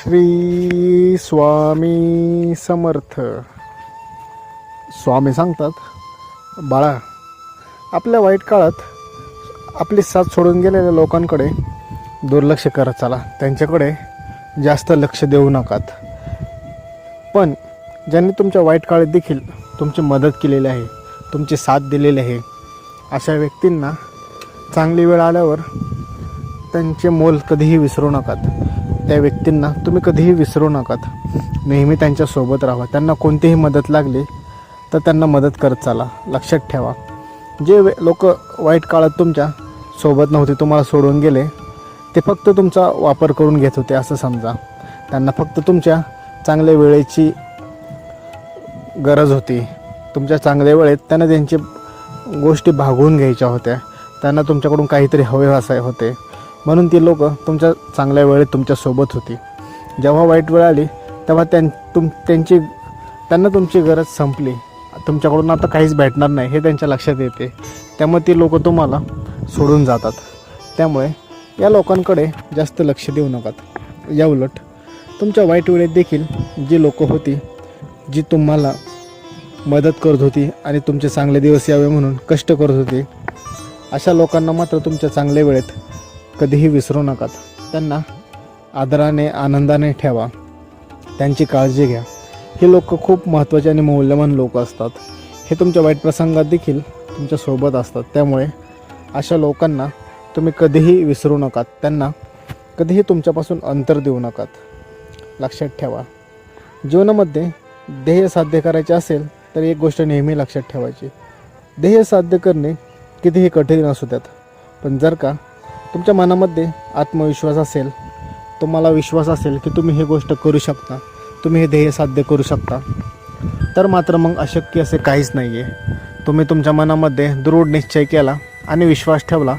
श्री स्वामी समर्थ. स्वामी सांगतात, बाळा, आपल्या वाईट काळात आपली साथ सोडून गेलेल्या लोकांकडे दुर्लक्ष करत चला, त्यांच्याकडे जास्त लक्ष देऊ नकात. पण ज्यांनी तुमच्या वाईट काळात देखील तुमची मदत केलेली आहे, तुमची साथ दिलेली आहे, अशा व्यक्तींना चांगली वेळ आल्यावर त्यांचे मोल कधीही विसरू नकात. त्या व्यक्तींना तुम्ही कधीही विसरू नकात. नेहमी त्यांच्यासोबत राहा. त्यांना कोणतीही मदत लागली तर त्यांना मदत करत चाला. लक्षात ठेवा, जे लोक वाईट काळात तुमच्या सोबत नव्हते, तुम्हाला सोडून गेले, ते फक्त तुमचा वापर करून घेत होते असं समजा. त्यांना फक्त तुमच्या चांगल्या वेळेची गरज होती. तुमच्या चांगल्या वेळेत त्यांना त्यांची गोष्टी भागवून घ्यायच्या होत्या. त्यांना तुमच्याकडून काहीतरी हवे असाय होते, म्हणून ती लोक तुमच्या चांगल्या वेळेत तुमच्यासोबत होती. जेव्हा वाईट वेळ आली तेव्हा त्यांना तुमची गरज संपली. तुमच्याकडून आता काहीच भेटणार नाही हे त्यांच्या लक्षात येते. त्यामुळे ती लोक तुम्हाला सोडून जातात. त्यामुळे या लोकांकडे जास्त लक्ष देऊ नकात. या उलट तुमच्या वाईट वेळेत देखील जी लोक होती, जी तुम्हाला मदत करत होती आणि तुमचे चांगले दिवस यावे म्हणून कष्ट करत होती, अशा लोकांना मात्र तुमच्या चांगल्या वेळेत कधीही विसरू नकात. त्यांना आदराने आनंदाने ठेवा. त्यांची काळजी घ्या. हे लोक खूप महत्त्वाचे आणि मौल्यवान लोक असतात. हे तुमच्या वाईट प्रसंगात देखील तुमच्यासोबत असतात. त्यामुळे अशा लोकांना तुम्ही कधीही विसरू नकात. त्यांना कधीही तुमच्यापासून अंतर देऊ नकात. लक्षात ठेवा, जीवनामध्ये ध्येय साध्य करायचे असेल तर एक गोष्ट नेहमी लक्षात ठेवायची. ध्येय साध्य करणे कितीही कठीण असू द्यात, पण जर का तुमच्या मनामध्ये आत्मविश्वास असेल, तुम्हाला विश्वास असेल की तुम्ही ही गोष्ट करू शकता, तुम्ही हे ध्येय साध्य करू शकता, तर मात्र मग अशक्य असे काहीच नाही आहे. तुम्ही तुमच्या मनामध्ये दृढ निश्चय केला आणि विश्वास ठेवला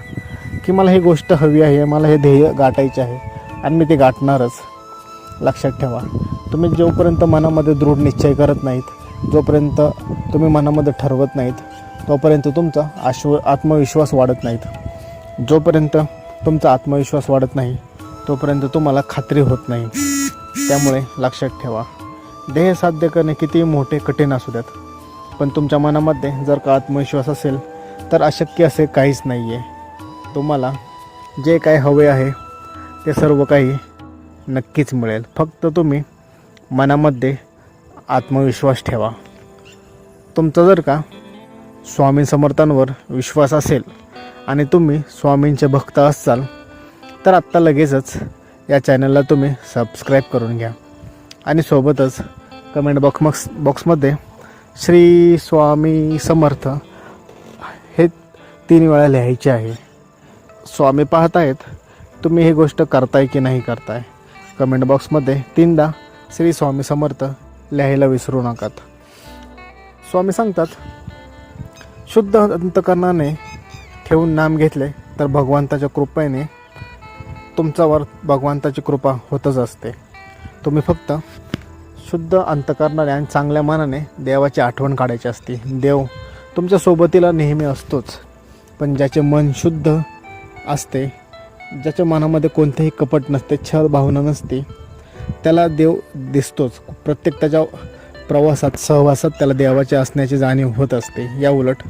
की मला ही गोष्ट हवी आहे, मला हे ध्येय गाठायचे आहे आणि मी ते गाठणारच. लक्षात ठेवा, तुम्ही जोपर्यंत मनामध्ये दृढ निश्चय करत नाहीत, जोपर्यंत तुम्ही मनामध्ये ठरवत नाहीत, तोपर्यंत तुमचा आत्मविश्वास वाढत नाहीत. जोपर्यंत तुमचा आत्मविश्वास वाढत नाही तोपर्यंत तुम्हाला खात्री होत नाही. त्यामुळे लक्षात ठेवा, ध्येय साध्य करणे कितीही मोठे कठीण असू द्यात, पण तुमच्या मनामध्ये जर का आत्मविश्वास असेल तर अशक्य असे काहीच नाही आहे. तुम्हाला जे काही हवे आहे ते सर्व काही नक्कीच मिळेल. फक्त तुम्ही मनामध्ये आत्मविश्वास ठेवा. तुमचा जर का स्वामी समर्थांवर विश्वास असेल आणि तुम्ही स्वामींचे भक्त असाल तर आत्ता लगेचच या चॅनलला तुम्ही सबस्क्राईब करून घ्या आणि सोबतच कमेंट बॉक्समध्ये श्री स्वामी समर्थ हे 3 वेळा लिहायचे आहे. स्वामी पाहत आहेत, तुम्ही ही गोष्ट करताय की नाही करताय. कमेंट बॉक्समध्ये 3दा श्री स्वामी समर्थ लिहायला विसरू नकात. स्वामी सांगतात, शुद्ध अंतकरणाने ठेवून नाम घेतले तर भगवंताच्या कृपेने तुमच्यावर भगवंताची कृपा होतच असते. तुम्ही फक्त शुद्ध अंतकरणाने आणि चांगल्या मनाने देवाची आठवण काढायची असते. देव तुमच्या सोबतीला नेहमी असतोच, पण ज्याचे मन शुद्ध असते, ज्याच्या मनामध्ये कोणतेही कपट नसते, छळ भावना नसते, त्याला देव दिसतोच. प्रत्येक त्याच्या प्रवासात सहवासात त्याला देवाचे असण्याची जाणीव होत असते. या उलट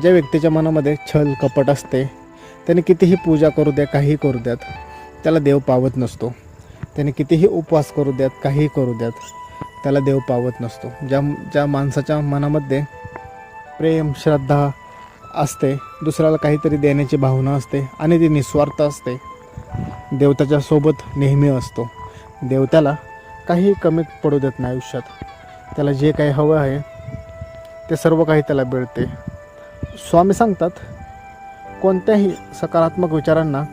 ज्या व्यक्तीच्या मनामध्ये छल कपट असते, त्याने कितीही पूजा करू द्या, काहीही करू द्यात, त्याला देव पावत नसतो. त्याने कितीही उपवास करू द्यात, काहीही करू द्यात, त्याला देव पावत नसतो. ज्या माणसाच्या मनामध्ये प्रेम श्रद्धा असते, दुसऱ्याला काहीतरी देण्याची भावना असते आणि ती निस्वार्थ असते, देव त्याच्यासोबत नेहमी असतो. देव त्याला काही कमी पडू देत नाही आयुष्यात. त्याला जे काही हवं आहे ते सर्व काही त्याला मिळते. स्वामी सांगतात, कोणत्याही सकारात्मक विचारांना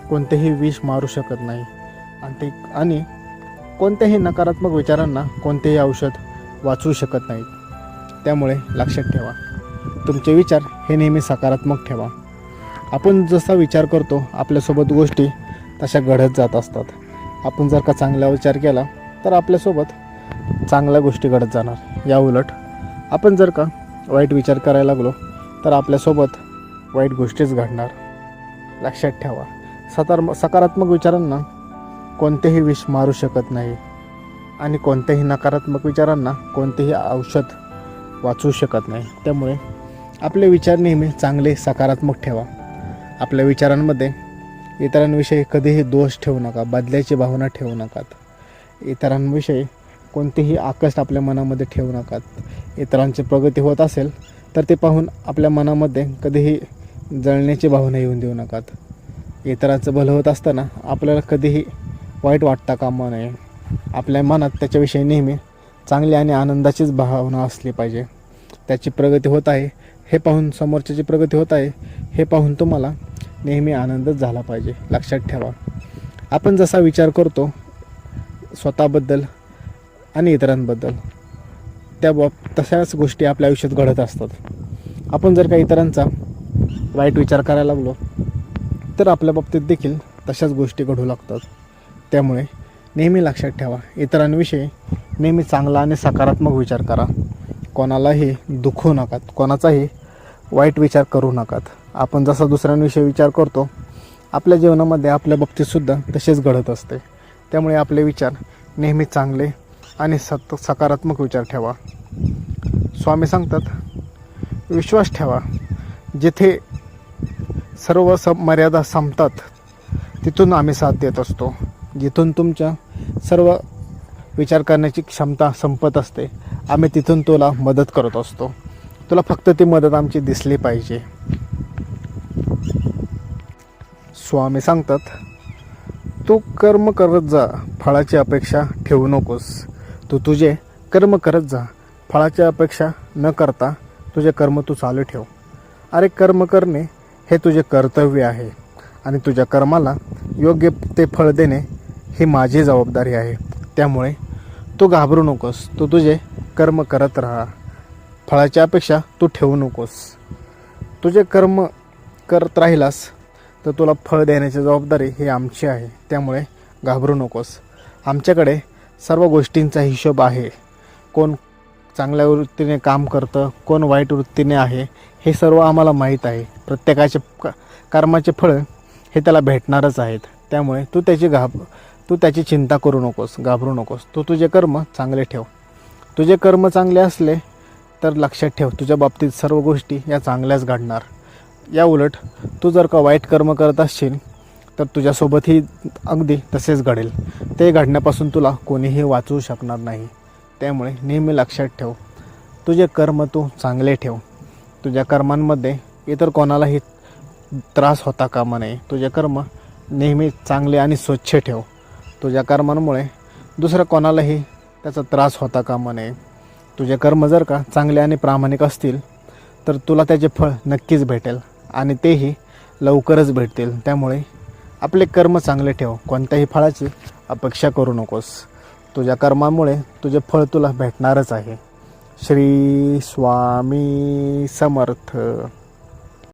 कोणतेही विष मारू शकत नाही आणि कोणत्याही नकारात्मक विचारांना कोणतेही औषध वाचवू शकत नाहीत. त्यामुळे लक्षात ठेवा, तुमचे विचार हे नेहमी सकारात्मक ठेवा. आपण जसा विचार करतो आपल्यासोबत गोष्टी तशा घडत जात असतात. आपण जर का चांगला विचार केला तर आपल्यासोबत चांगल्या गोष्टी घडत जाणार. या उलट आपण जर का वाईट विचार करायला लागलो तर आपल्यासोबत वाईट गोष्टीच घडणार. लक्षात ठेवा, सकारात्मक विचारांना कोणतेही विष मारू शकत नाही आणि कोणत्याही नकारात्मक विचारांना कोणतेही औषध वाचवू शकत नाही. त्यामुळे आपले विचार नेहमी चांगले सकारात्मक ठेवा. आपल्या विचारांमध्ये इतरांविषयी कधीही दोष ठेवू नका, बदल्याची भावना ठेवू नकात. इतरांविषयी कोणतीही आकस आपल्या मनामध्ये ठेवू नकात. इतरांची प्रगती होत असेल तर ते पाहून आपल्या मनामध्ये कधीही जळण्याची भावना येऊन देऊ नकात. इतरांचं भलं होत असताना आपल्याला कधीही वाईट वाटता कामा नये. आपल्या मनात त्याच्याविषयी नेहमी चांगली आणि आनंदाचीच भावना असली पाहिजे. त्याची प्रगती होत आहे हे पाहून, समोरच्याची प्रगती होत आहे हे पाहून तुम्हाला नेहमी आनंदच झाला पाहिजे. लक्षात ठेवा, आपण जसा विचार करतो स्वतःबद्दल आणि इतरांबद्दल, तशाच गोष्टी आपल्या आयुष्यात घडत असतात. आपण जर का इतरांचा वाईट विचार करायला लागलो तर आपल्या बाबतीत देखील तशाच गोष्टी घडू लागतात. त्यामुळे नेहमी लक्षात ठेवा, इतरांविषयी नेहमी चांगला आणि सकारात्मक विचार करा. कोणालाही दुखवू नकात, कोणाचाही वाईट विचार करू नकात. आपण जसा दुसऱ्यांविषयी विचार करतो आपल्या जीवनामध्ये आपल्या बाबतीतसुद्धा तसेच घडत असते. त्यामुळे आपले विचार नेहमी चांगले आणि सकारात्मक विचार ठेवा. स्वामी सांगतात, विश्वास ठेवा. जिथे सर्व मर्यादा संपतात तिथून आम्ही साथ देत असतो. जिथून तुमच्या सर्व विचार करण्याची क्षमता संपत असते आम्ही तिथून तुला मदत करत असतो. तुला फक्त ती मदत आमची दिसली पाहिजे. स्वामी सांगतात, तू कर्म करत जा, फळाची अपेक्षा ठेवू नकोस. तू तुझे कर्म करत जा, फळाची अपेक्षा न करता तुझे कर्म तू चालू ठेव. अरे कर्म करणे हे तुझे कर्तव्य आहे आणि तुझ्या कर्माला योग्य ते फळ देणे ही माझी जबाबदारी आहे. त्यामुळे तू घाबरू नकोस. तू तुझे कर्म करत राहा, फळाची अपेक्षा तू ठेवू नकोस. तुझे कर्म करत राहिलास तर तुला फळ देण्याची जबाबदारी ही आमची आहे. त्यामुळे घाबरू नकोस. आमच्याकडे सर्व गोष्टींचा हिशोब आहे. कोण चांगल्या वृत्तीने काम करतं, कोण वाईट वृत्तीने आहे, हे सर्व आम्हाला माहीत आहे. प्रत्येकाचे कर्माचे फळ हे त्याला भेटणारच आहेत. त्यामुळे तू त्याची चिंता करू नकोस, घाबरू नकोस. तू तुझे कर्म चांगले ठेव. तुझे कर्म चांगले असले तर लक्षात ठेव, तुझ्या बाबतीत सर्व गोष्टी या चांगल्याच घडणार. या उलट तू जर का वाईट कर्म करत असशील तर तुझ्यासोबतही अगदी तसेच घडेल. ते घडण्यापासून तुला कोणीही वाचवू शकणार नाही. त्यामुळे नेहमी लक्षात ठेव, तुझे कर्म तू चांगले ठेव. तुझ्या कर्मांमध्ये इतर कोणालाही त्रास होता कामा नये. तुझे कर्म नेहमी चांगले आणि स्वच्छ ठेव. तुझ्या कर्मांमुळे दुसऱ्या कोणालाही त्याचा त्रास होता कामा नये. तुझे कर्म जर का चांगले आणि प्रामाणिक असतील तर तुला त्याचे फळ नक्कीच भेटेल आणि तेही लवकरच भेटतील. त्यामुळे आपले कर्म चांगले ठेव, कोणत्याही फळाची अपेक्षा करू नकोस. तुझ्या कर्मामुळे तुझे फळ तुला भेटणारच आहे. श्री स्वामी समर्थ.